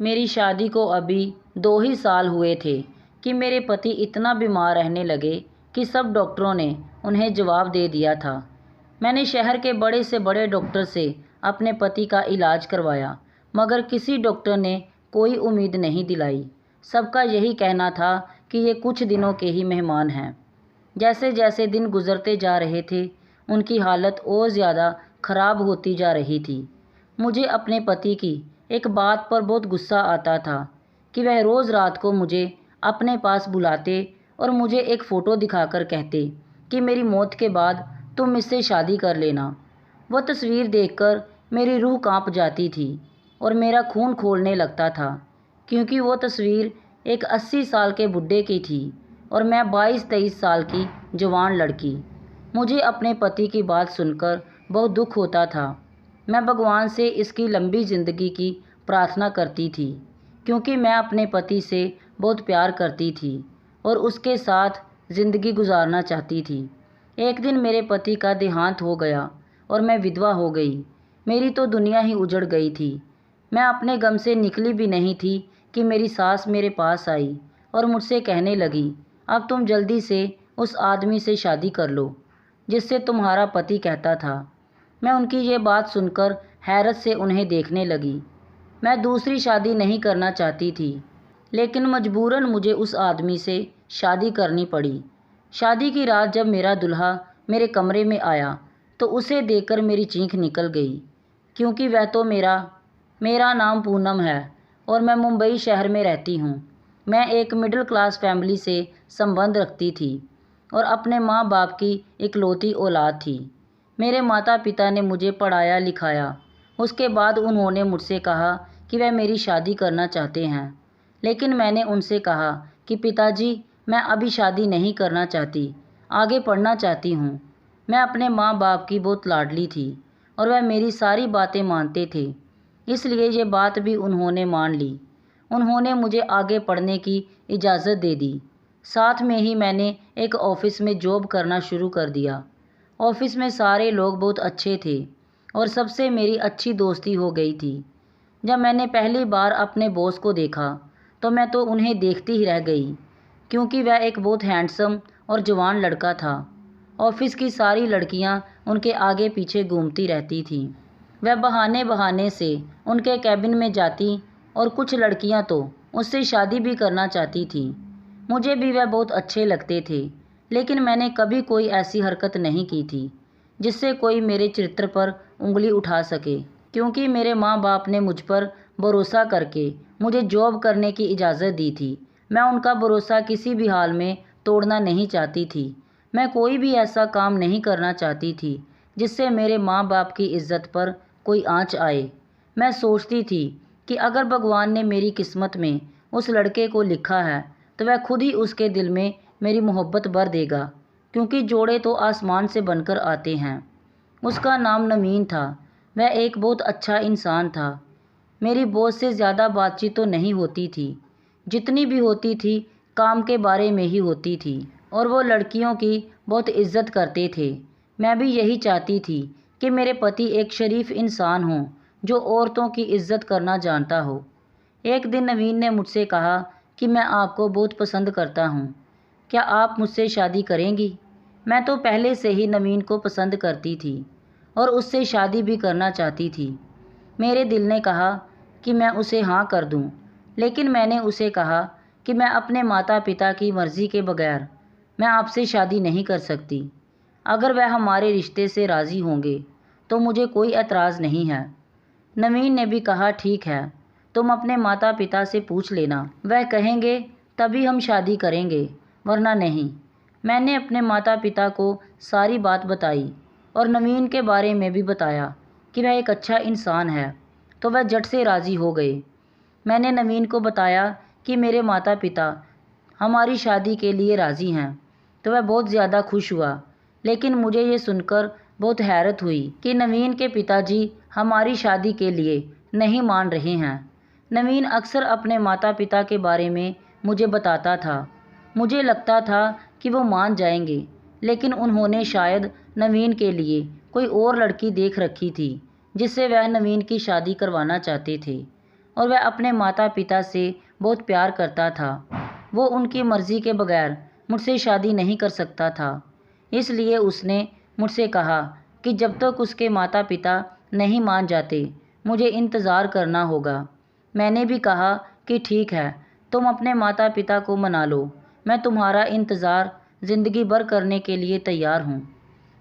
मेरी शादी को अभी 2 ही साल हुए थे कि मेरे पति इतना बीमार रहने लगे कि सब डॉक्टरों ने उन्हें जवाब दे दिया था। मैंने शहर के बड़े से बड़े डॉक्टर से अपने पति का इलाज करवाया, मगर किसी डॉक्टर ने कोई उम्मीद नहीं दिलाई। सबका यही कहना था कि ये कुछ दिनों के ही मेहमान हैं। जैसे जैसे दिन गुजरते जा रहे थे, उनकी हालत और ज़्यादा खराब होती जा रही थी। मुझे अपने पति की एक बात पर बहुत गुस्सा आता था कि वह रोज़ रात को मुझे अपने पास बुलाते और मुझे एक फ़ोटो दिखाकर कहते कि मेरी मौत के बाद तुम इससे शादी कर लेना। वह तस्वीर देखकर मेरी रूह कांप जाती थी और मेरा खून खौलने लगता था, क्योंकि वो तस्वीर एक 80 साल के बुढ़े की थी और मैं 22-23 साल की जवान लड़की। मुझे अपने पति की बात सुनकर बहुत दुख होता था। मैं भगवान से इसकी लंबी ज़िंदगी की प्रार्थना करती थी, क्योंकि मैं अपने पति से बहुत प्यार करती थी और उसके साथ ज़िंदगी गुजारना चाहती थी। एक दिन मेरे पति का देहांत हो गया और मैं विधवा हो गई। मेरी तो दुनिया ही उजड़ गई थी। मैं अपने गम से निकली भी नहीं थी कि मेरी सास मेरे पास आई और मुझसे कहने लगी, अब तुम जल्दी से उस आदमी से शादी कर लो जिससे तुम्हारा पति कहता था। मैं उनकी ये बात सुनकर हैरत से उन्हें देखने लगी। मैं दूसरी शादी नहीं करना चाहती थी, लेकिन मजबूरन मुझे उस आदमी से शादी करनी पड़ी। शादी की रात जब मेरा दूल्हा मेरे कमरे में आया तो उसे देखकर मेरी चीख निकल गई, क्योंकि वह तो मेरा नाम पूनम है और मैं मुंबई शहर में रहती हूँ। मैं एक मिडिल क्लास फैमिली से संबंध रखती थी और अपने माँ बाप की इकलौती औलाद थी। मेरे माता पिता ने मुझे पढ़ाया लिखाया। उसके बाद उन्होंने मुझसे कहा कि वह मेरी शादी करना चाहते हैं, लेकिन मैंने उनसे कहा कि पिताजी, मैं अभी शादी नहीं करना चाहती, आगे पढ़ना चाहती हूँ। मैं अपने माँ बाप की बहुत लाडली थी और वह मेरी सारी बातें मानते थे, इसलिए ये बात भी उन्होंने मान ली। उन्होंने मुझे आगे पढ़ने की इजाज़त दे दी। साथ में ही मैंने एक ऑफ़िस में जॉब करना शुरू कर दिया। ऑफ़िस में सारे लोग बहुत अच्छे थे और सबसे मेरी अच्छी दोस्ती हो गई थी। जब मैंने पहली बार अपने बॉस को देखा तो मैं तो उन्हें देखती ही रह गई, क्योंकि वह एक बहुत हैंडसम और जवान लड़का था। ऑफ़िस की सारी लड़कियां उनके आगे पीछे घूमती रहती थीं। वह बहाने बहाने से उनके कैबिन में जाती और कुछ लड़कियां तो उससे शादी भी करना चाहती थीं। मुझे भी वह बहुत अच्छे लगते थे, लेकिन मैंने कभी कोई ऐसी हरकत नहीं की थी जिससे कोई मेरे चरित्र पर उंगली उठा सके, क्योंकि मेरे माँ बाप ने मुझ पर भरोसा करके मुझे जॉब करने की इजाज़त दी थी। मैं उनका भरोसा किसी भी हाल में तोड़ना नहीं चाहती थी। मैं कोई भी ऐसा काम नहीं करना चाहती थी जिससे मेरे माँ बाप की इज़्ज़त पर कोई आँच आए। मैं सोचती थी कि अगर भगवान ने मेरी किस्मत में उस लड़के को लिखा है तो वह खुद ही उसके दिल में मेरी मोहब्बत भर देगा, क्योंकि जोड़े तो आसमान से बनकर आते हैं। उसका नाम नवीन था। वह एक बहुत अच्छा इंसान था। मेरी बॉस से ज़्यादा बातचीत तो नहीं होती थी, जितनी भी होती थी काम के बारे में ही होती थी, और वो लड़कियों की बहुत इज्जत करते थे। मैं भी यही चाहती थी कि मेरे पति एक शरीफ इंसान हो जो औरतों की इज्जत करना जानता हो। एक दिन नवीन ने मुझसे कहा कि मैं आपको बहुत पसंद करता हूँ, क्या आप मुझसे शादी करेंगी? मैं तो पहले से ही नवीन को पसंद करती थी और उससे शादी भी करना चाहती थी। मेरे दिल ने कहा कि मैं उसे हाँ कर दूं, लेकिन मैंने उसे कहा कि मैं अपने माता पिता की मर्ज़ी के बगैर मैं आपसे शादी नहीं कर सकती। अगर वह हमारे रिश्ते से राज़ी होंगे तो मुझे कोई एतराज़ नहीं है। नवीन ने भी कहा, ठीक है, तुम अपने माता पिता से पूछ लेना, वह कहेंगे तभी हम शादी करेंगे, वरना नहीं। मैंने अपने माता पिता को सारी बात बताई और नवीन के बारे में भी बताया कि वह एक अच्छा इंसान है, तो वह झट से राज़ी हो गए। मैंने नवीन को बताया कि मेरे माता पिता हमारी शादी के लिए राज़ी हैं, तो वह बहुत ज़्यादा खुश हुआ। लेकिन मुझे ये सुनकर बहुत हैरत हुई कि नवीन के पिताजी हमारी शादी के लिए नहीं मान रहे हैं। नवीन अक्सर अपने माता पिता के बारे में मुझे बताता था। मुझे लगता था कि वो मान जाएंगे, लेकिन उन्होंने शायद नवीन के लिए कोई और लड़की देख रखी थी जिससे वह नवीन की शादी करवाना चाहते थे। और वह अपने माता पिता से बहुत प्यार करता था। वो उनकी मर्ज़ी के बगैर मुझसे शादी नहीं कर सकता था। इसलिए उसने मुझसे कहा कि जब तक उसके माता पिता नहीं मान जाते मुझे इंतज़ार करना होगा। मैंने भी कहा कि ठीक है, तुम अपने माता पिता को मना लो, मैं तुम्हारा इंतज़ार ज़िंदगी भर करने के लिए तैयार हूँ।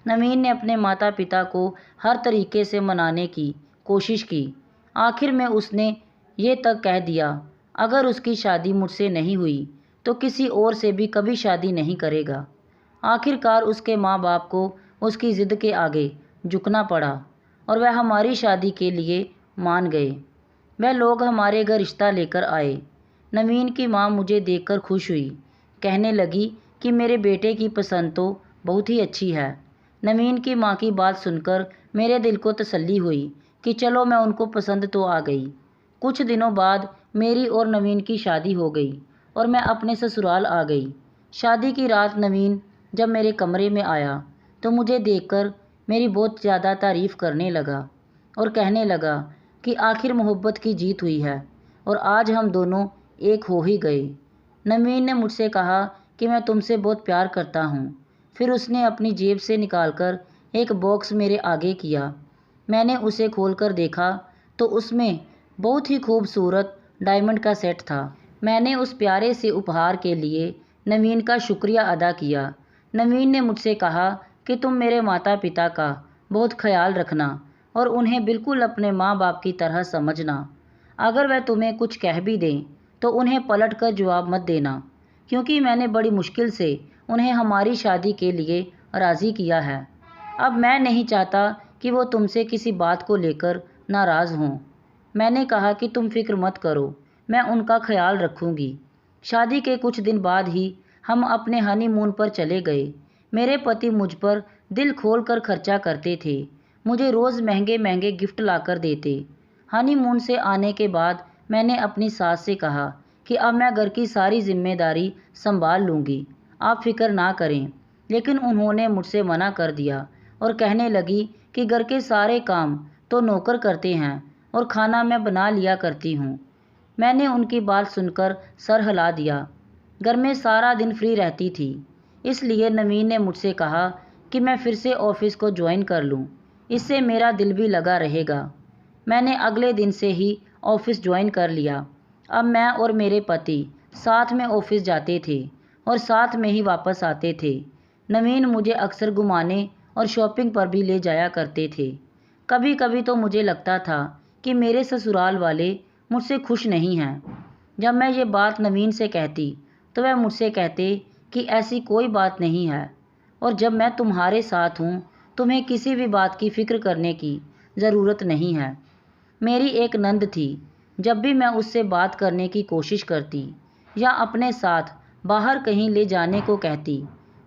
नवीन ने अपने माता पिता को हर तरीके से मनाने की कोशिश की। आखिर में उसने ये तक कह दिया, अगर उसकी शादी मुझसे नहीं हुई तो किसी और से भी कभी शादी नहीं करेगा। आखिरकार उसके माँ बाप को उसकी ज़िद के आगे झुकना पड़ा और वह हमारी शादी के लिए मान गए। वह लोग हमारे घर रिश्ता लेकर आए। नवीन की माँ मुझे देखकर खुश हुई, कहने लगी कि मेरे बेटे की पसंद तो बहुत ही अच्छी है। नवीन की माँ की बात सुनकर मेरे दिल को तसल्ली हुई कि चलो मैं उनको पसंद तो आ गई। कुछ दिनों बाद मेरी और नवीन की शादी हो गई और मैं अपने ससुराल आ गई। शादी की रात नवीन जब मेरे कमरे में आया तो मुझे देखकर मेरी बहुत ज़्यादा तारीफ़ करने लगा और कहने लगा कि आखिर मोहब्बत की जीत हुई है और आज हम दोनों एक हो ही गए। नवीन ने मुझसे कहा कि मैं तुमसे बहुत प्यार करता हूँ। फिर उसने अपनी जेब से निकालकर एक बॉक्स मेरे आगे किया। मैंने उसे खोलकर देखा तो उसमें बहुत ही खूबसूरत डायमंड का सेट था। मैंने उस प्यारे से उपहार के लिए नवीन का शुक्रिया अदा किया। नवीन ने मुझसे कहा कि तुम मेरे माता पिता का बहुत ख्याल रखना और उन्हें बिल्कुल अपने माँ बाप की तरह समझना। अगर वह तुम्हें कुछ कह भी दें तो उन्हें पलट कर जवाब मत देना, क्योंकि मैंने बड़ी मुश्किल से उन्हें हमारी शादी के लिए राज़ी किया है। अब मैं नहीं चाहता कि वो तुमसे किसी बात को लेकर नाराज़ हों। मैंने कहा कि तुम फिक्र मत करो, मैं उनका ख्याल रखूँगी। शादी के कुछ दिन बाद ही हम अपने हनीमून पर चले गए। मेरे पति मुझ पर दिल खोल कर खर्चा करते थे, मुझे रोज़ महंगे महंगे गिफ्ट लाकर देते। हनीमून से आने के बाद मैंने अपनी सास से कहा कि अब मैं घर की सारी जिम्मेदारी संभाल लूँगी, आप फिक्र ना करें। लेकिन उन्होंने मुझसे मना कर दिया और कहने लगी कि घर के सारे काम तो नौकर करते हैं और खाना मैं बना लिया करती हूँ। मैंने उनकी बात सुनकर सर हिला दिया। घर में सारा दिन फ्री रहती थी, इसलिए नवीन ने मुझसे कहा कि मैं फिर से ऑफिस को ज्वाइन कर लूँ, इससे मेरा दिल भी लगा रहेगा। मैंने अगले दिन से ही ऑफिस ज्वाइन कर लिया। अब मैं और मेरे पति साथ में ऑफिस जाते थे और साथ में ही वापस आते थे। नवीन मुझे अक्सर घुमाने और शॉपिंग पर भी ले जाया करते थे। कभी कभी तो मुझे लगता था कि मेरे ससुराल वाले मुझसे खुश नहीं हैं। जब मैं ये बात नवीन से कहती तो वह मुझसे कहते कि ऐसी कोई बात नहीं है और जब मैं तुम्हारे साथ हूँ तुम्हें किसी भी बात की फ़िक्र करने की ज़रूरत नहीं है। मेरी एक नंद थी, जब भी मैं उससे बात करने की कोशिश करती या अपने साथ बाहर कहीं ले जाने को कहती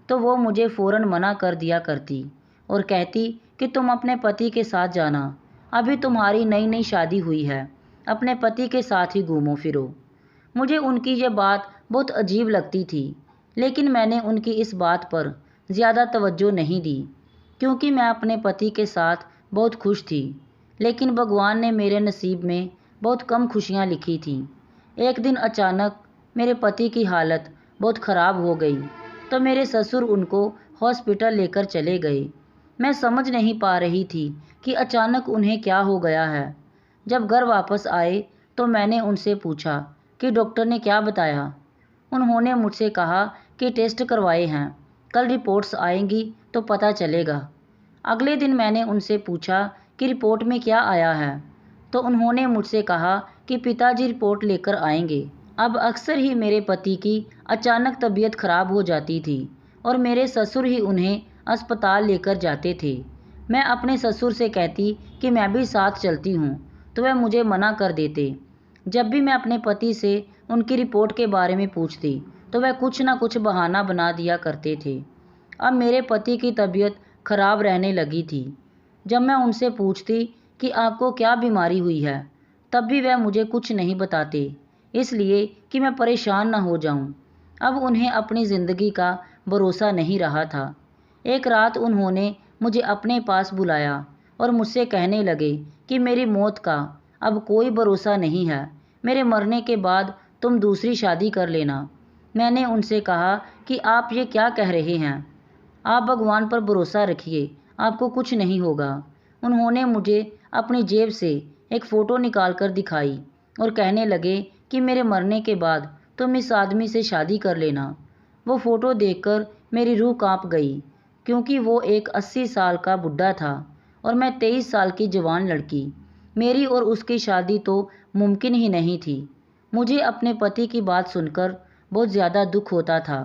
तो वो मुझे फ़ौरन मना कर दिया करती और कहती कि तुम अपने पति के साथ जाना, अभी तुम्हारी नई नई शादी हुई है, अपने पति के साथ ही घूमो फिरो। मुझे उनकी ये बात बहुत अजीब लगती थी, लेकिन मैंने उनकी इस बात पर ज़्यादा तवज्जो नहीं दी, क्योंकि मैं अपने पति के साथ बहुत खुश थी। लेकिन भगवान ने मेरे नसीब में बहुत कम खुशियाँ लिखी थीं। एक दिन अचानक मेरे पति की हालत बहुत ख़राब हो गई तो मेरे ससुर उनको हॉस्पिटल लेकर चले गए। मैं समझ नहीं पा रही थी कि अचानक उन्हें क्या हो गया है। जब घर वापस आए तो मैंने उनसे पूछा कि डॉक्टर ने क्या बताया। उन्होंने मुझसे कहा कि टेस्ट करवाए हैं, कल रिपोर्ट्स आएंगी तो पता चलेगा। अगले दिन मैंने उनसे पूछा कि रिपोर्ट में क्या आया है, तो उन्होंने मुझसे कहा कि पिताजी रिपोर्ट लेकर आएंगे। अब अक्सर ही मेरे पति की अचानक तबीयत खराब हो जाती थी और मेरे ससुर ही उन्हें अस्पताल लेकर जाते थे। मैं अपने ससुर से कहती कि मैं भी साथ चलती हूँ तो वह मुझे मना कर देते। जब भी मैं अपने पति से उनकी रिपोर्ट के बारे में पूछती तो वह कुछ ना कुछ बहाना बना दिया करते थे। अब मेरे पति की तबीयत खराब रहने लगी थी। जब मैं उनसे पूछती कि आपको क्या बीमारी हुई है, तब भी वह मुझे कुछ नहीं बताते, इसलिए कि मैं परेशान न हो जाऊं। अब उन्हें अपनी ज़िंदगी का भरोसा नहीं रहा था। एक रात उन्होंने मुझे अपने पास बुलाया और मुझसे कहने लगे कि मेरी मौत का अब कोई भरोसा नहीं है। मेरे मरने के बाद तुम दूसरी शादी कर लेना। मैंने उनसे कहा कि आप ये क्या कह रहे हैं? आप भगवान पर भरोसा रखिए, आपको कुछ नहीं होगा। उन्होंने मुझे अपनी जेब से एक फ़ोटो निकाल कर दिखाई और कहने लगे कि मेरे मरने के बाद तुम इस आदमी से शादी कर लेना। वो फ़ोटो देखकर मेरी रूह कांप गई, क्योंकि वो एक 80 साल का बुढ़ा था और मैं 23 साल की जवान लड़की। मेरी और उसकी शादी तो मुमकिन ही नहीं थी। मुझे अपने पति की बात सुनकर बहुत ज़्यादा दुख होता था।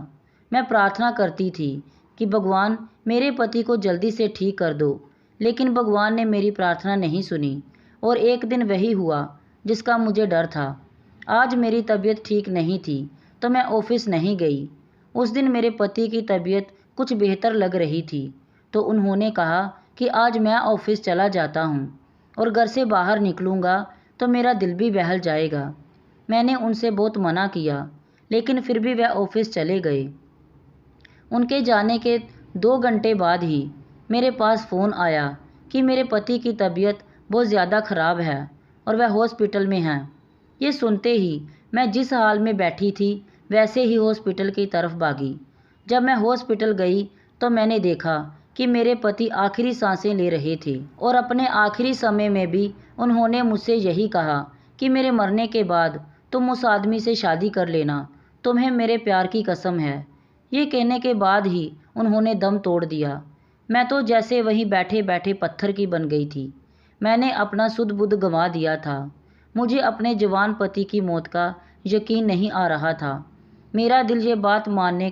मैं प्रार्थना करती थी कि भगवान मेरे पति को जल्दी से ठीक कर दो, लेकिन भगवान ने मेरी प्रार्थना नहीं सुनी और एक दिन वही हुआ जिसका मुझे डर था। आज मेरी तबीयत ठीक नहीं थी तो मैं ऑफिस नहीं गई। उस दिन मेरे पति की तबीयत कुछ बेहतर लग रही थी तो उन्होंने कहा कि आज मैं ऑफिस चला जाता हूँ और घर से बाहर निकलूँगा तो मेरा दिल भी बहल जाएगा। मैंने उनसे बहुत मना किया, लेकिन फिर भी वह ऑफिस चले गए। उनके जाने के 2 घंटे बाद ही मेरे पास फ़ोन आया कि मेरे पति की तबीयत बहुत ज़्यादा ख़राब है और वह हॉस्पिटल में हैं। ये सुनते ही मैं जिस हाल में बैठी थी वैसे ही हॉस्पिटल की तरफ भागी। जब मैं हॉस्पिटल गई तो मैंने देखा कि मेरे पति आखिरी सांसें ले रहे थे और अपने आखिरी समय में भी उन्होंने मुझसे यही कहा कि मेरे मरने के बाद तुम उस आदमी से शादी कर लेना, तुम्हें मेरे प्यार की कसम है। ये कहने के बाद ही उन्होंने दम तोड़ दिया। मैं तो जैसे वहीं बैठे बैठे पत्थर की बन गई थी। मैंने अपना सुध बुध गंवा दिया था। मुझे अपने जवान पति की मौत का यकीन नहीं आ रहा था। मेरा दिल ये बात मानने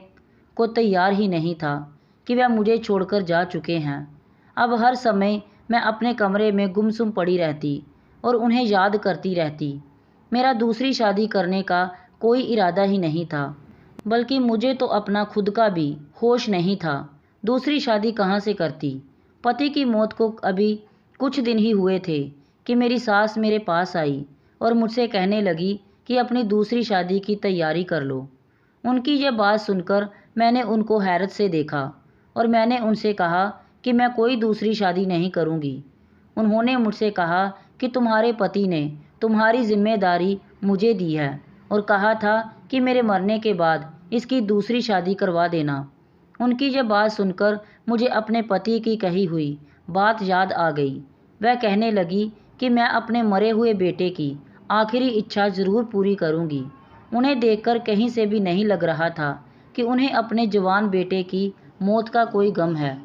को तैयार ही नहीं था कि वह मुझे छोड़कर जा चुके हैं। अब हर समय मैं अपने कमरे में गुमसुम पड़ी रहती और उन्हें याद करती रहती। मेरा दूसरी शादी करने का कोई इरादा ही नहीं था, बल्कि मुझे तो अपना खुद का भी होश नहीं था। दूसरी शादी कहाँ से करती? पति की मौत को अभी कुछ दिन ही हुए थे कि मेरी सास मेरे पास आई और मुझसे कहने लगी कि अपनी दूसरी शादी की तैयारी कर लो। उनकी यह बात सुनकर मैंने उनको हैरत से देखा और मैंने उनसे कहा कि मैं कोई दूसरी शादी नहीं करूँगी। उन्होंने मुझसे कहा कि तुम्हारे पति ने तुम्हारी जिम्मेदारी मुझे दी है और कहा था कि मेरे मरने के बाद इसकी दूसरी शादी करवा देना। उनकी यह बात सुनकर मुझे अपने पति की कही हुई बात याद आ गई। वह कहने लगी कि मैं अपने मरे हुए बेटे की आखिरी इच्छा ज़रूर पूरी करूँगी। उन्हें देखकर कहीं से भी नहीं लग रहा था कि उन्हें अपने जवान बेटे की मौत का कोई गम है।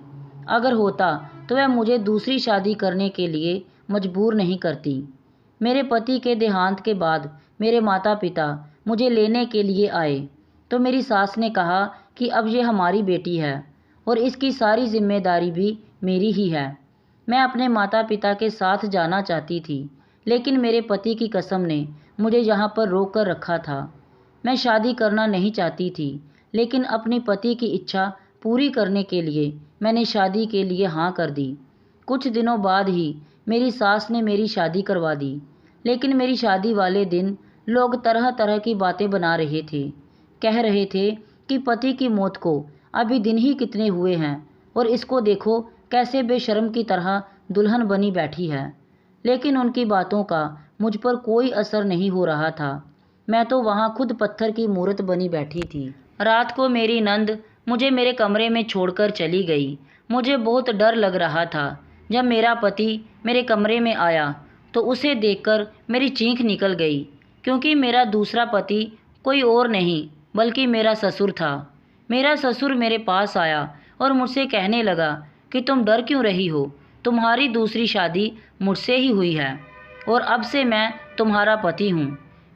अगर होता तो वह मुझे दूसरी शादी करने के लिए मजबूर नहीं करती। मेरे पति के देहांत के बाद मेरे माता पिता मुझे लेने के लिए आए तो मेरी सास ने कहा कि अब ये हमारी बेटी है और इसकी सारी जिम्मेदारी भी मेरी ही है। मैं अपने माता पिता के साथ जाना चाहती थी, लेकिन मेरे पति की कसम ने मुझे यहाँ पर रोक कर रखा था। मैं शादी करना नहीं चाहती थी, लेकिन अपनी पति की इच्छा पूरी करने के लिए मैंने शादी के लिए हाँ कर दी। कुछ दिनों बाद ही मेरी सास ने मेरी शादी करवा दी, लेकिन मेरी शादी वाले दिन लोग तरह तरह की बातें बना रहे थे। कह रहे थे कि पति की मौत को अभी दिन ही कितने हुए हैं और इसको देखो कैसे बेशर्म की तरह दुल्हन बनी बैठी है। लेकिन उनकी बातों का मुझ पर कोई असर नहीं हो रहा था। मैं तो वहाँ खुद पत्थर की मूर्त बनी बैठी थी। रात को मेरी नंद मुझे मेरे कमरे में छोड़कर चली गई। मुझे बहुत डर लग रहा था। जब मेरा पति मेरे कमरे में आया तो उसे देखकर मेरी चीख निकल गई, क्योंकि मेरा दूसरा पति कोई और नहीं बल्कि मेरा ससुर था। मेरा ससुर मेरे पास आया और मुझसे कहने लगा कि तुम डर क्यों रही हो, तुम्हारी दूसरी शादी मुझसे ही हुई है और अब से मैं तुम्हारा पति हूँ।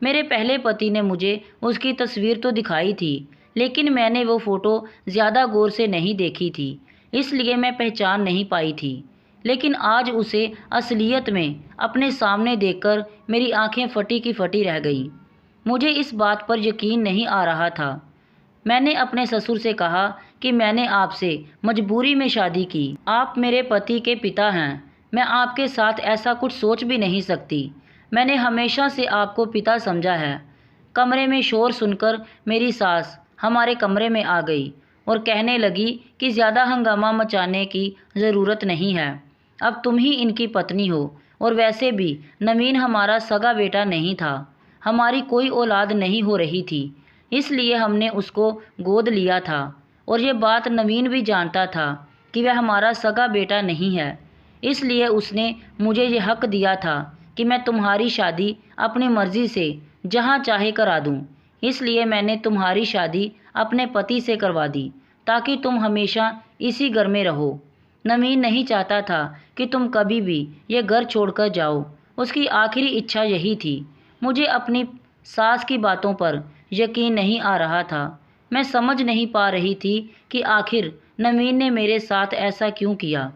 मेरे पहले पति ने मुझे उसकी तस्वीर तो दिखाई थी, लेकिन मैंने वो फ़ोटो ज़्यादा गौर से नहीं देखी थी, इसलिए मैं पहचान नहीं पाई थी। लेकिन आज उसे असलियत में अपने सामने देखकर मेरी आंखें फटी की फटी रह गई। मुझे इस बात पर यकीन नहीं आ रहा था। मैंने अपने ससुर से कहा कि मैंने आपसे मजबूरी में शादी की। आप मेरे पति के पिता हैं। मैं आपके साथ ऐसा कुछ सोच भी नहीं सकती। मैंने हमेशा से आपको पिता समझा है। कमरे में शोर सुनकर मेरी सास हमारे कमरे में आ गई और कहने लगी कि ज़्यादा हंगामा मचाने की ज़रूरत नहीं है। अब तुम ही इनकी पत्नी हो और वैसे भी नवीन हमारा सगा बेटा नहीं था। हमारी कोई औलाद नहीं हो रही थी, इसलिए हमने उसको गोद लिया था। और ये बात नवीन भी जानता था कि वह हमारा सगा बेटा नहीं है, इसलिए उसने मुझे ये हक दिया था कि मैं तुम्हारी शादी अपनी मर्ज़ी से जहाँ चाहे करा दूँ। इसलिए मैंने तुम्हारी शादी अपने पति से करवा दी ताकि तुम हमेशा इसी घर में रहो। नवीन नहीं चाहता था कि तुम कभी भी ये घर छोड़कर जाओ। उसकी आखिरी इच्छा यही थी। मुझे अपनी सास की बातों पर यकीन नहीं आ रहा था। मैं समझ नहीं पा रही थी कि आखिर नवीन ने मेरे साथ ऐसा क्यों किया।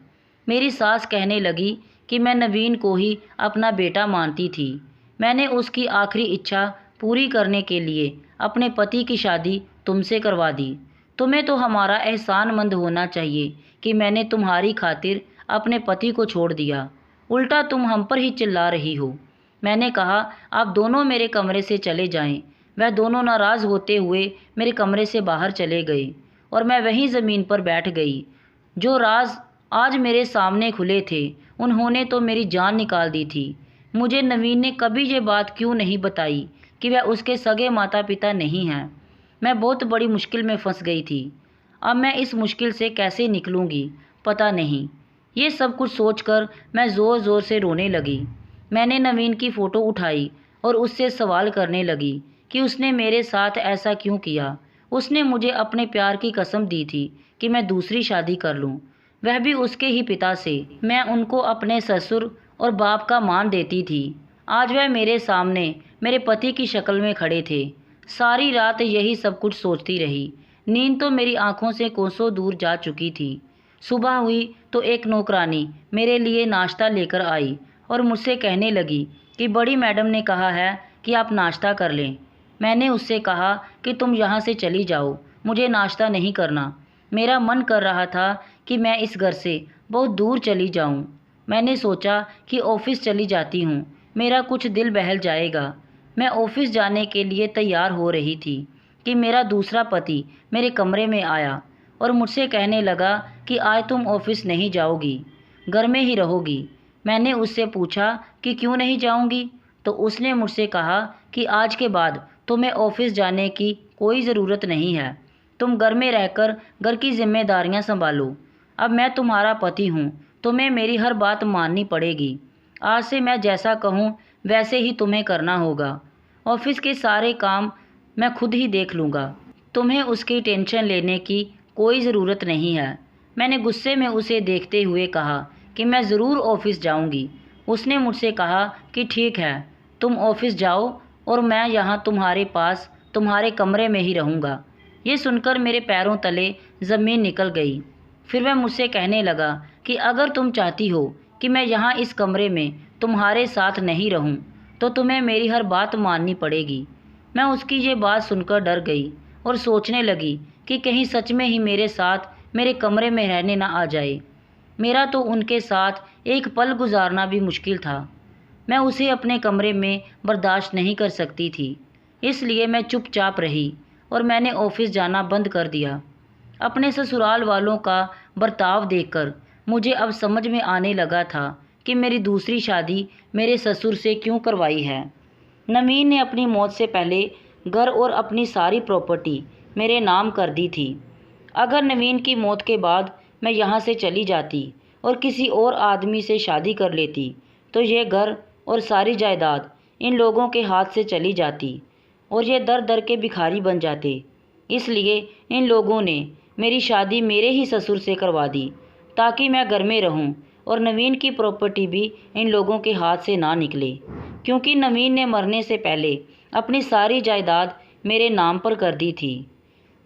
मेरी सास कहने लगी कि मैं नवीन को ही अपना बेटा मानती थी। मैंने उसकी आखिरी इच्छा पूरी करने के लिए अपने पति की शादी तुमसे करवा दी। तुम्हें तो हमारा एहसानमंद होना चाहिए कि मैंने तुम्हारी खातिर अपने पति को छोड़ दिया। उल्टा तुम हम पर ही चिल्ला रही हो। मैंने कहा, आप दोनों मेरे कमरे से चले जाएं। वह दोनों नाराज़ होते हुए मेरे कमरे से बाहर चले गए और मैं वहीं ज़मीन पर बैठ गई। जो राज आज मेरे सामने खुले थे, उन्होंने तो मेरी जान निकाल दी थी। मुझे नवीन ने कभी ये बात क्यों नहीं बताई कि वह उसके सगे माता पिता नहीं हैं। मैं बहुत बड़ी मुश्किल में फंस गई थी। अब मैं इस मुश्किल से कैसे निकलूंगी पता नहीं। ये सब कुछ सोचकर मैं ज़ोर ज़ोर से रोने लगी। मैंने नवीन की फ़ोटो उठाई और उससे सवाल करने लगी कि उसने मेरे साथ ऐसा क्यों किया। उसने मुझे अपने प्यार की कसम दी थी कि मैं दूसरी शादी कर लूं, वह भी उसके ही पिता से। मैं उनको अपने ससुर और बाप का मान देती थी। आज वह मेरे सामने मेरे पति की शक्ल में खड़े थे। सारी रात यही सब कुछ सोचती रही। नींद तो मेरी आंखों से कोसों दूर जा चुकी थी। सुबह हुई तो एक नौकरानी मेरे लिए नाश्ता लेकर आई और मुझसे कहने लगी कि बड़ी मैडम ने कहा है कि आप नाश्ता कर लें। मैंने उससे कहा कि तुम यहाँ से चली जाओ, मुझे नाश्ता नहीं करना। मेरा मन कर रहा था कि मैं इस घर से बहुत दूर चली जाऊँ। मैंने सोचा कि ऑफिस चली जाती हूँ, मेरा कुछ दिल बहल जाएगा। मैं ऑफिस जाने के लिए तैयार हो रही थी कि मेरा दूसरा पति मेरे कमरे में आया और मुझसे कहने लगा कि आज तुम ऑफिस नहीं जाओगी, घर में ही रहोगी। मैंने उससे पूछा कि क्यों नहीं जाऊंगी, तो उसने मुझसे कहा कि आज के बाद तुम्हें ऑफिस जाने की कोई ज़रूरत नहीं है। तुम घर में रहकर घर की जिम्मेदारियां संभालो। अब मैं तुम्हारा पति हूँ, तुम्हें मेरी हर बात माननी पड़ेगी। आज से मैं जैसा कहूँ वैसे ही तुम्हें करना होगा। ऑफिस के सारे काम मैं खुद ही देख लूँगा, तुम्हें उसकी टेंशन लेने की कोई ज़रूरत नहीं है। मैंने गुस्से में उसे देखते हुए कहा कि मैं ज़रूर ऑफिस जाऊंगी। उसने मुझसे कहा कि ठीक है, तुम ऑफिस जाओ और मैं यहाँ तुम्हारे पास तुम्हारे कमरे में ही रहूँगा। ये सुनकर मेरे पैरों तले ज़मीन निकल गई। फिर वह मुझसे कहने लगा कि अगर तुम चाहती हो कि मैं यहाँ इस कमरे में तुम्हारे साथ नहीं रहूँ, तो तुम्हें मेरी हर बात माननी पड़ेगी। मैं उसकी ये बात सुनकर डर गई और सोचने लगी कि कहीं सच में ही मेरे साथ मेरे कमरे में रहने ना आ जाए। मेरा तो उनके साथ एक पल गुजारना भी मुश्किल था। मैं उसे अपने कमरे में बर्दाश्त नहीं कर सकती थी, इसलिए मैं चुपचाप रही और मैंने ऑफिस जाना बंद कर दिया। अपने ससुराल वालों का बर्ताव देखकर मुझे अब समझ में आने लगा था कि मेरी दूसरी शादी मेरे ससुर से क्यों करवाई है। नवीन ने अपनी मौत से पहले घर और अपनी सारी प्रॉपर्टी मेरे नाम कर दी थी। अगर नवीन की मौत के बाद मैं यहाँ से चली जाती और किसी और आदमी से शादी कर लेती, तो ये घर और सारी जायदाद इन लोगों के हाथ से चली जाती और ये दर दर के भिखारी बन जाते। इसलिए इन लोगों ने मेरी शादी मेरे ही ससुर से करवा दी ताकि मैं घर में रहूं और नवीन की प्रॉपर्टी भी इन लोगों के हाथ से ना निकले, क्योंकि नवीन ने मरने से पहले अपनी सारी जायदाद मेरे नाम पर कर दी थी।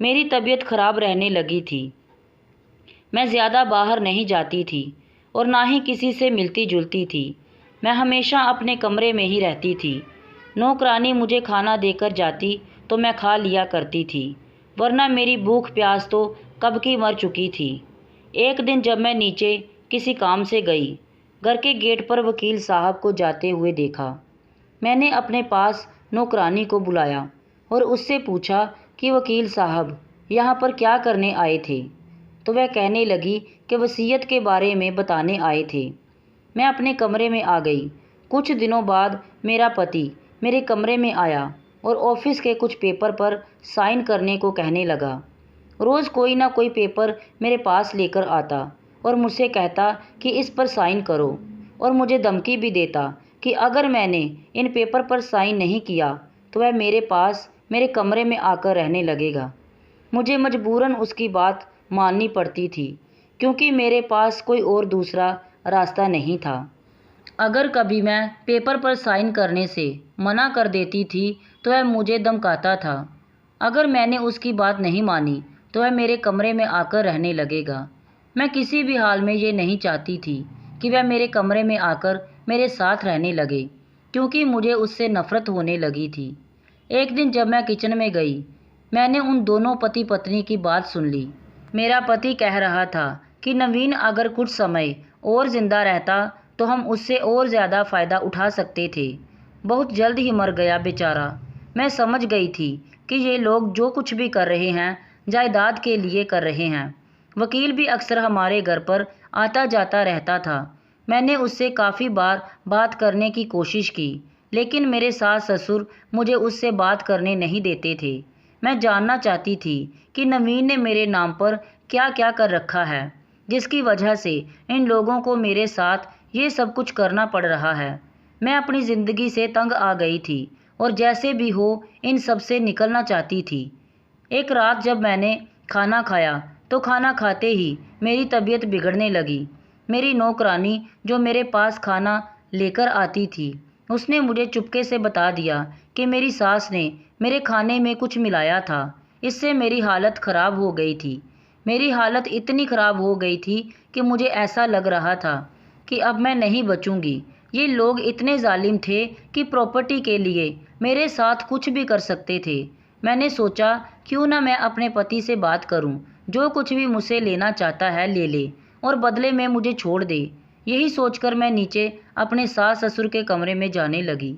मेरी तबीयत खराब रहने लगी थी। मैं ज़्यादा बाहर नहीं जाती थी और ना ही किसी से मिलती जुलती थी। मैं हमेशा अपने कमरे में ही रहती थी। नौकरानी मुझे खाना देकर जाती तो मैं खा लिया करती थी, वरना मेरी भूख प्यास तो कब की मर चुकी थी। एक दिन जब मैं नीचे किसी काम से गई, घर के गेट पर वकील साहब को जाते हुए देखा। मैंने अपने पास नौकरानी को बुलाया और उससे पूछा कि वकील साहब यहाँ पर क्या करने आए थे। तो वह कहने लगी कि वसीयत के बारे में बताने आए थे। मैं अपने कमरे में आ गई। कुछ दिनों बाद मेरा पति मेरे कमरे में आया और ऑफिस के कुछ पेपर पर साइन करने को कहने लगा। रोज़ कोई ना कोई पेपर मेरे पास लेकर आता और मुझसे कहता कि इस पर साइन करो, और मुझे धमकी भी देता कि अगर मैंने इन पेपर पर साइन नहीं किया तो वह मेरे पास मेरे कमरे में आकर रहने लगेगा। मुझे मजबूरन उसकी बात माननी पड़ती थी, क्योंकि मेरे पास कोई और दूसरा रास्ता नहीं था। अगर कभी मैं पेपर पर साइन करने से मना कर देती थी तो वह मुझे धमकाता था। अगर मैंने उसकी बात नहीं मानी तो वह मेरे कमरे में आकर रहने लगेगा। मैं किसी भी हाल में ये नहीं चाहती थी कि वह मेरे कमरे में आकर मेरे साथ रहने लगे, क्योंकि मुझे उससे नफ़रत होने लगी थी। एक दिन जब मैं किचन में गई, मैंने उन दोनों पति पत्नी की बात सुन ली। मेरा पति कह रहा था कि नवीन अगर कुछ समय और ज़िंदा रहता तो हम उससे और ज़्यादा फ़ायदा उठा सकते थे। बहुत जल्द ही मर गया बेचारा। मैं समझ गई थी कि ये लोग जो कुछ भी कर रहे हैं जायदाद के लिए कर रहे हैं। वकील भी अक्सर हमारे घर पर आता जाता रहता था। मैंने उससे काफ़ी बार बात करने की कोशिश की, लेकिन मेरे सास ससुर मुझे उससे बात करने नहीं देते थे। मैं जानना चाहती थी कि नवीन ने मेरे नाम पर क्या क्या कर रखा है, जिसकी वजह से इन लोगों को मेरे साथ ये सब कुछ करना पड़ रहा है। मैं अपनी ज़िंदगी से तंग आ गई थी और जैसे भी हो इन सब से निकलना चाहती थी। एक रात जब मैंने खाना खाया तो खाना खाते ही मेरी तबीयत बिगड़ने लगी। मेरी नौकरानी जो मेरे पास खाना लेकर आती थी, उसने मुझे चुपके से बता दिया कि मेरी सास ने मेरे खाने में कुछ मिलाया था। इससे मेरी हालत ख़राब हो गई थी। मेरी हालत इतनी ख़राब हो गई थी कि मुझे ऐसा लग रहा था कि अब मैं नहीं बचूंगी। ये लोग इतने जालिम थे कि प्रॉपर्टी के लिए मेरे साथ कुछ भी कर सकते थे। मैंने सोचा क्यों ना मैं अपने पति से बात करूं, जो कुछ भी मुझसे लेना चाहता है ले ले और बदले में मुझे छोड़ दे। यही सोचकर मैं नीचे अपने सास ससुर के कमरे में जाने लगी।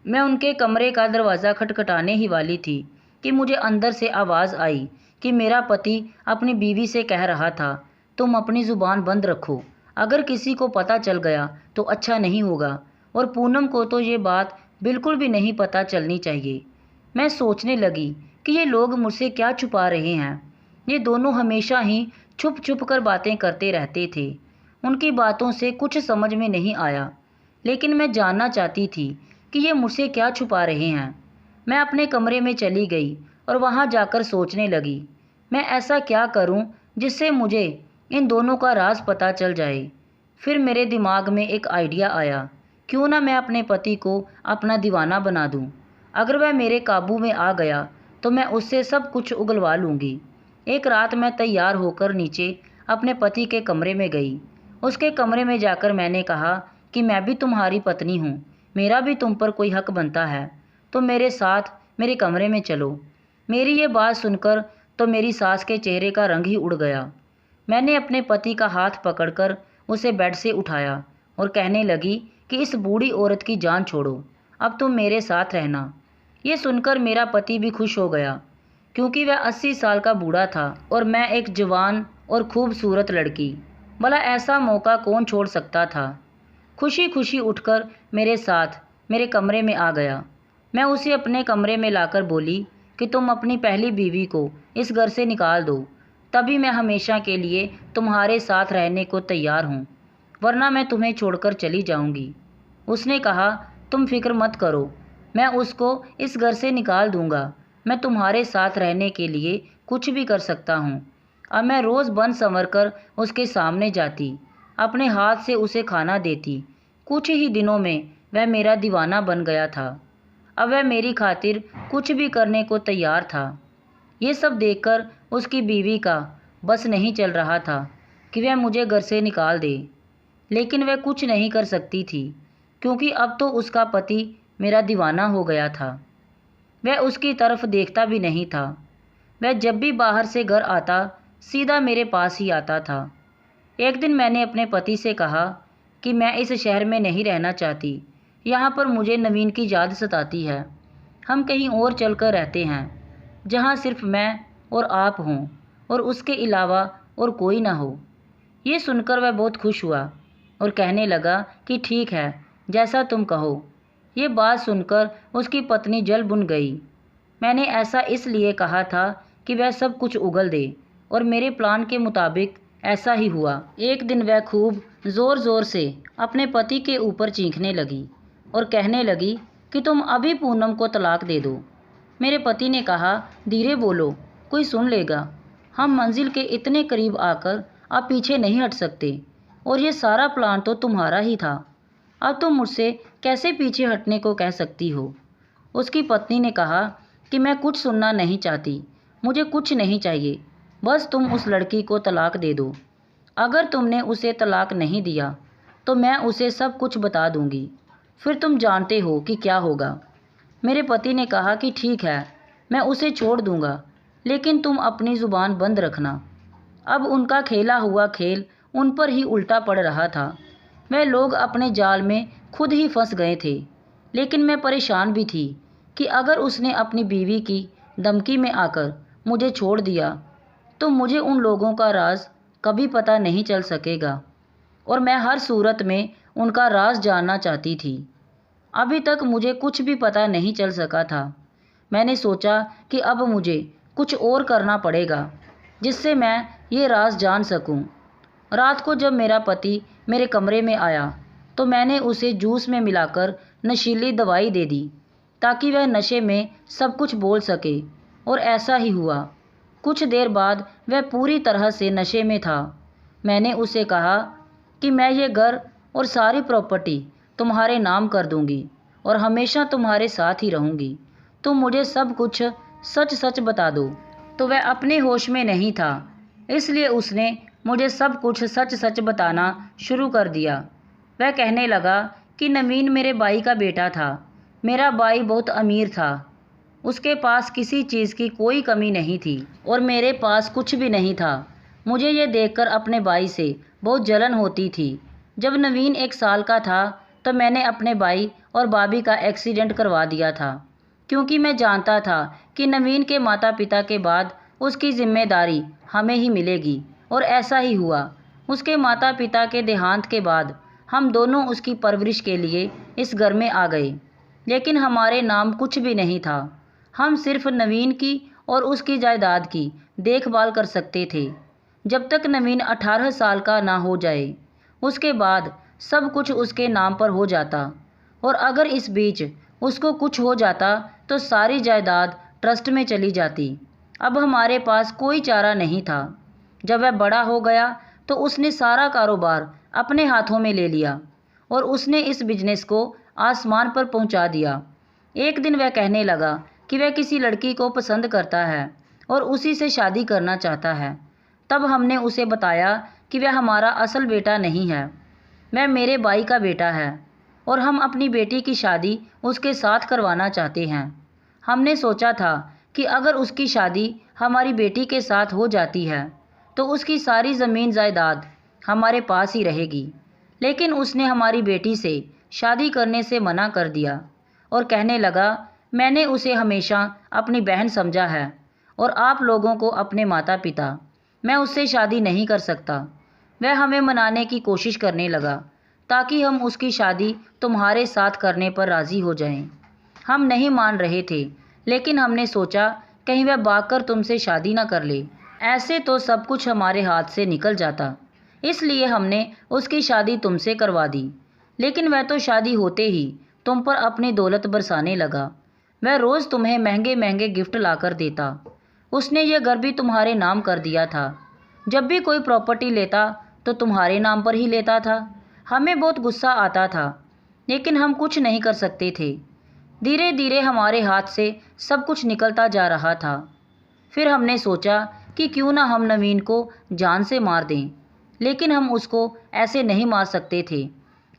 मैं उनके कमरे का दरवाज़ा खटखटाने ही वाली थी कि मुझे अंदर से आवाज़ आई कि मेरा पति अपनी बीवी से कह रहा था, तुम अपनी ज़ुबान बंद रखो, अगर किसी को पता चल गया तो अच्छा नहीं होगा, और पूनम को तो ये बात बिल्कुल भी नहीं पता चलनी चाहिए। मैं सोचने लगी कि ये लोग मुझसे क्या छुपा रहे हैं। ये दोनों हमेशा ही छुप छुप कर बातें करते रहते थे। उनकी बातों से कुछ समझ में नहीं आया, लेकिन मैं जानना चाहती थी कि ये मुझसे क्या छुपा रहे हैं। मैं अपने कमरे में चली गई और वहाँ जाकर सोचने लगी, मैं ऐसा क्या करूँ जिससे मुझे इन दोनों का राज पता चल जाए। फिर मेरे दिमाग में एक आइडिया आया, क्यों ना मैं अपने पति को अपना दीवाना बना दूं। अगर वह मेरे काबू में आ गया तो मैं उससे सब कुछ उगलवा लूँगी। एक रात मैं तैयार होकर नीचे अपने पति के कमरे में गई। उसके कमरे में जाकर मैंने कहा कि मैं भी तुम्हारी पत्नी हूँ, मेरा भी तुम पर कोई हक बनता है, तो मेरे साथ मेरे कमरे में चलो। मेरी ये बात सुनकर तो मेरी सास के चेहरे का रंग ही उड़ गया। मैंने अपने पति का हाथ पकड़कर उसे बेड से उठाया और कहने लगी कि इस बूढ़ी औरत की जान छोड़ो, अब तुम मेरे साथ रहना। ये सुनकर मेरा पति भी खुश हो गया, क्योंकि वह 80 साल का बूढ़ा था और मैं एक जवान और खूबसूरत लड़की। भला ऐसा मौका कौन छोड़ सकता था। खुशी खुशी उठकर मेरे साथ मेरे कमरे में आ गया। मैं उसे अपने कमरे में लाकर बोली कि तुम अपनी पहली बीवी को इस घर से निकाल दो, तभी मैं हमेशा के लिए तुम्हारे साथ रहने को तैयार हूँ, वरना मैं तुम्हें छोड़कर चली जाऊँगी। उसने कहा, तुम फिक्र मत करो, मैं उसको इस घर से निकाल दूँगा। मैं तुम्हारे साथ रहने के लिए कुछ भी कर सकता हूँ। अब मैं रोज़ बन संवर कर उसके सामने जाती, अपने हाथ से उसे खाना देती। कुछ ही दिनों में वह मेरा दीवाना बन गया था। अब वह मेरी खातिर कुछ भी करने को तैयार था। ये सब देखकर उसकी बीवी का बस नहीं चल रहा था कि वह मुझे घर से निकाल दे, लेकिन वह कुछ नहीं कर सकती थी, क्योंकि अब तो उसका पति मेरा दीवाना हो गया था। वह उसकी तरफ देखता भी नहीं था। वह जब भी बाहर से घर आता सीधा मेरे पास ही आता था। एक दिन मैंने अपने पति से कहा कि मैं इस शहर में नहीं रहना चाहती, यहाँ पर मुझे नवीन की याद सताती है। हम कहीं और चलकर रहते हैं, जहाँ सिर्फ मैं और आप हों और उसके अलावा और कोई ना हो। ये सुनकर वह बहुत खुश हुआ। और कहने लगा कि ठीक है, जैसा तुम कहो। ये बात सुनकर उसकी पत्नी जल भुन गई। मैंने ऐसा इसलिए कहा था कि वह सब कुछ उगल दे, और मेरे प्लान के मुताबिक ऐसा ही हुआ। एक दिन वह खूब ज़ोर ज़ोर से अपने पति के ऊपर चीखने लगी और कहने लगी कि तुम अभी पूनम को तलाक दे दो। मेरे पति ने कहा, धीरे बोलो, कोई सुन लेगा। हम मंजिल के इतने करीब आकर अब पीछे नहीं हट सकते, और ये सारा प्लान तो तुम्हारा ही था। अब तुम मुझसे कैसे पीछे हटने को कह सकती हो। उसकी पत्नी ने कहा कि मैं कुछ सुनना नहीं चाहती, मुझे कुछ नहीं चाहिए, बस तुम उस लड़की को तलाक दे दो। अगर तुमने उसे तलाक नहीं दिया तो मैं उसे सब कुछ बता दूंगी, फिर तुम जानते हो कि क्या होगा। मेरे पति ने कहा कि ठीक है, मैं उसे छोड़ दूंगा, लेकिन तुम अपनी ज़ुबान बंद रखना। अब उनका खेला हुआ खेल उन पर ही उल्टा पड़ रहा था। वह लोग अपने जाल में खुद ही फंस गए थे, लेकिन मैं परेशान भी थी कि अगर उसने अपनी बीवी की धमकी में आकर मुझे छोड़ दिया तो मुझे उन लोगों का राज कभी पता नहीं चल सकेगा, और मैं हर सूरत में उनका राज जानना चाहती थी। अभी तक मुझे कुछ भी पता नहीं चल सका था। मैंने सोचा कि अब मुझे कुछ और करना पड़ेगा जिससे मैं ये राज जान सकूं। रात को जब मेरा पति मेरे कमरे में आया तो मैंने उसे जूस में मिलाकर नशीली दवाई दे दी ताकि वह नशे में सब कुछ बोल सके, और ऐसा ही हुआ। कुछ देर बाद वह पूरी तरह से नशे में था। मैंने उसे कहा कि मैं ये घर और सारी प्रॉपर्टी तुम्हारे नाम कर दूंगी और हमेशा तुम्हारे साथ ही रहूंगी। तुम मुझे सब कुछ सच सच बता दो। तो वह अपने होश में नहीं था, इसलिए उसने मुझे सब कुछ सच सच बताना शुरू कर दिया। वह कहने लगा कि नवीन मेरे भाई का बेटा था। मेरा भाई बहुत अमीर था, उसके पास किसी चीज़ की कोई कमी नहीं थी और मेरे पास कुछ भी नहीं था। मुझे ये देखकर अपने भाई से बहुत जलन होती थी। जब नवीन 1 साल का था तो मैंने अपने भाई और भाभी का एक्सीडेंट करवा दिया था, क्योंकि मैं जानता था कि नवीन के माता पिता के बाद उसकी जिम्मेदारी हमें ही मिलेगी, और ऐसा ही हुआ। उसके माता पिता के देहांत के बाद हम दोनों उसकी परवरिश के लिए इस घर में आ गए, लेकिन हमारे नाम कुछ भी नहीं था। हम सिर्फ नवीन की और उसकी जायदाद की देखभाल कर सकते थे जब तक नवीन 18 साल का ना हो जाए। उसके बाद सब कुछ उसके नाम पर हो जाता, और अगर इस बीच उसको कुछ हो जाता तो सारी जायदाद ट्रस्ट में चली जाती। अब हमारे पास कोई चारा नहीं था। जब वह बड़ा हो गया तो उसने सारा कारोबार अपने हाथों में ले लिया और उसने इस बिजनेस को आसमान पर पहुंचा दिया। एक दिन वह कहने लगा कि वह किसी लड़की को पसंद करता है और उसी से शादी करना चाहता है। तब हमने उसे बताया कि वह हमारा असल बेटा नहीं है, वह मेरे भाई का बेटा है, और हम अपनी बेटी की शादी उसके साथ करवाना चाहते हैं। हमने सोचा था कि अगर उसकी शादी हमारी बेटी के साथ हो जाती है तो उसकी सारी ज़मीन जायदाद हमारे पास ही रहेगी, लेकिन उसने हमारी बेटी से शादी करने से मना कर दिया और कहने लगा, मैंने उसे हमेशा अपनी बहन समझा है और आप लोगों को अपने माता पिता, मैं उससे शादी नहीं कर सकता। वह हमें मनाने की कोशिश करने लगा ताकि हम उसकी शादी तुम्हारे साथ करने पर राज़ी हो जाएं। हम नहीं मान रहे थे, लेकिन हमने सोचा कहीं वह भागकर तुमसे शादी ना कर ले, ऐसे तो सब कुछ हमारे हाथ से निकल जाता। इसलिए हमने उसकी शादी तुमसे करवा दी। लेकिन वह तो शादी होते ही तुम पर अपनी दौलत बरसाने लगा। वह रोज़ तुम्हें महंगे महंगे गिफ्ट लाकर देता। उसने यह घर भी तुम्हारे नाम कर दिया था। जब भी कोई प्रॉपर्टी लेता तो तुम्हारे नाम पर ही लेता था। हमें बहुत गुस्सा आता था, लेकिन हम कुछ नहीं कर सकते थे। धीरे धीरे हमारे हाथ से सब कुछ निकलता जा रहा था। फिर हमने सोचा कि क्यों ना हम नवीन को जान से मार दें, लेकिन हम उसको ऐसे नहीं मार सकते थे।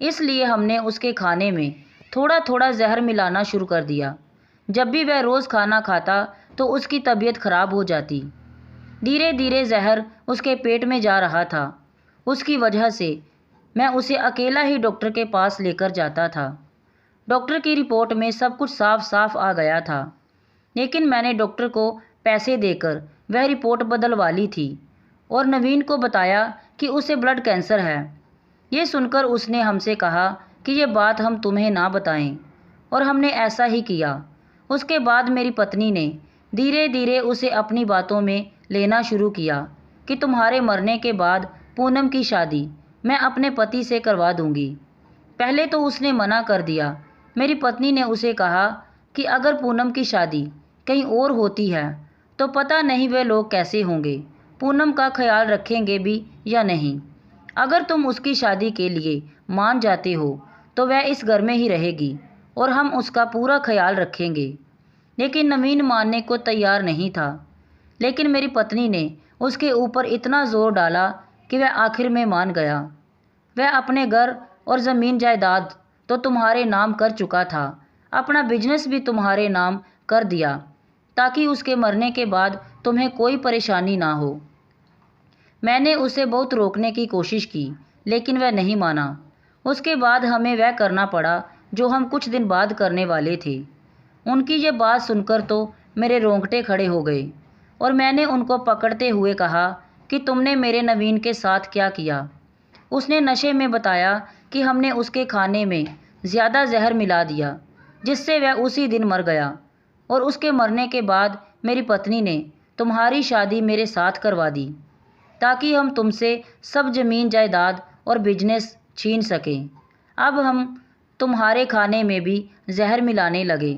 इसलिए हमने उसके खाने में थोड़ा थोड़ा जहर मिलाना शुरू कर दिया। जब भी वह रोज़ खाना खाता तो उसकी तबीयत खराब हो जाती। धीरे धीरे जहर उसके पेट में जा रहा था। उसकी वजह से मैं उसे अकेला ही डॉक्टर के पास लेकर जाता था। डॉक्टर की रिपोर्ट में सब कुछ साफ साफ आ गया था, लेकिन मैंने डॉक्टर को पैसे देकर वह रिपोर्ट बदलवा ली थी और नवीन को बताया कि उसे ब्लड कैंसर है। ये सुनकर उसने हमसे कहा कि ये बात हम तुम्हें ना बताएं, और हमने ऐसा ही किया। उसके बाद मेरी पत्नी ने धीरे धीरे उसे अपनी बातों में लेना शुरू किया कि तुम्हारे मरने के बाद पूनम की शादी मैं अपने पति से करवा दूंगी। पहले तो उसने मना कर दिया। मेरी पत्नी ने उसे कहा कि अगर पूनम की शादी कहीं और होती है तो पता नहीं वे लोग कैसे होंगे, पूनम का ख्याल रखेंगे भी या नहीं। अगर तुम उसकी शादी के लिए मान जाते हो तो वह इस घर में ही रहेगी और हम उसका पूरा ख्याल रखेंगे। लेकिन नवीन मानने को तैयार नहीं था। लेकिन मेरी पत्नी ने उसके ऊपर इतना जोर डाला कि वह आखिर में मान गया। वह अपने घर और ज़मीन जायदाद तो तुम्हारे नाम कर चुका था, अपना बिजनेस भी तुम्हारे नाम कर दिया ताकि उसके मरने के बाद तुम्हें कोई परेशानी ना हो। मैंने उसे बहुत रोकने की कोशिश की लेकिन वह नहीं माना। उसके बाद हमें वह करना पड़ा जो हम कुछ दिन बाद करने वाले थे। उनकी ये बात सुनकर तो मेरे रोंगटे खड़े हो गए और मैंने उनको पकड़ते हुए कहा कि तुमने मेरे नवीन के साथ क्या किया। उसने नशे में बताया कि हमने उसके खाने में ज़्यादा जहर मिला दिया जिससे वह उसी दिन मर गया, और उसके मरने के बाद मेरी पत्नी ने तुम्हारी शादी मेरे साथ करवा दी ताकि हम तुमसे सब ज़मीन जायदाद और बिजनेस छीन सकें। अब हम तुम्हारे खाने में भी जहर मिलाने लगे।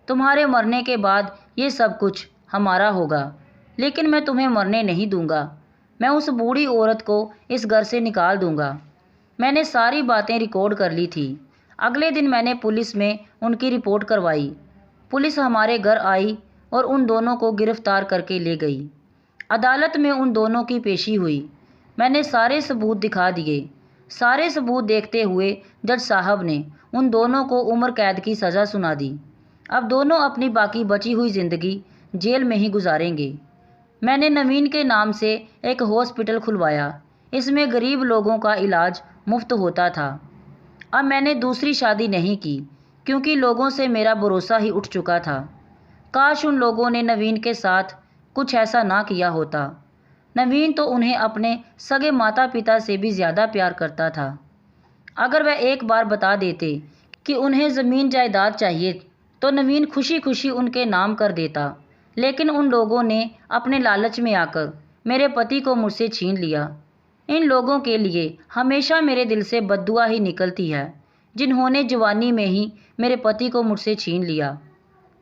तुम्हारे मरने के बाद ये सब कुछ हमारा होगा, लेकिन मैं तुम्हें मरने नहीं दूंगा। मैं उस बूढ़ी औरत को इस घर से निकाल दूंगा। मैंने सारी बातें रिकॉर्ड कर ली थी। अगले दिन मैंने पुलिस में उनकी रिपोर्ट करवाई। पुलिस हमारे घर आई और उन दोनों को गिरफ्तार करके ले गई। अदालत में उन दोनों की पेशी हुई। मैंने सारे सबूत दिखा दिए। सारे सबूत देखते हुए जज साहब ने उन दोनों को उम्र कैद की सज़ा सुना दी। अब दोनों अपनी बाकी बची हुई ज़िंदगी जेल में ही गुजारेंगे। मैंने नवीन के नाम से एक हॉस्पिटल खुलवाया। इसमें गरीब लोगों का इलाज मुफ्त होता था। अब मैंने दूसरी शादी नहीं की क्योंकि लोगों से मेरा भरोसा ही उठ चुका था। काश उन लोगों ने नवीन के साथ कुछ ऐसा ना किया होता। नवीन तो उन्हें अपने सगे माता पिता से भी ज़्यादा प्यार करता था। अगर वह एक बार बता देते कि उन्हें ज़मीन जायदाद चाहिए तो नवीन खुशी खुशी उनके नाम कर देता। लेकिन उन लोगों ने अपने लालच में आकर मेरे पति को मुझसे छीन लिया। इन लोगों के लिए हमेशा मेरे दिल से बद्दुआ ही निकलती है, जिन्होंने जवानी में ही मेरे पति को मुझसे छीन लिया।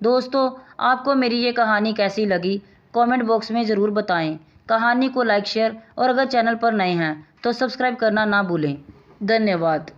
दोस्तों, आपको मेरी ये कहानी कैसी लगी कमेंट बॉक्स में ज़रूर बताएं। कहानी को लाइक शेयर और अगर चैनल पर नए हैं तो सब्सक्राइब करना ना भूलें। धन्यवाद।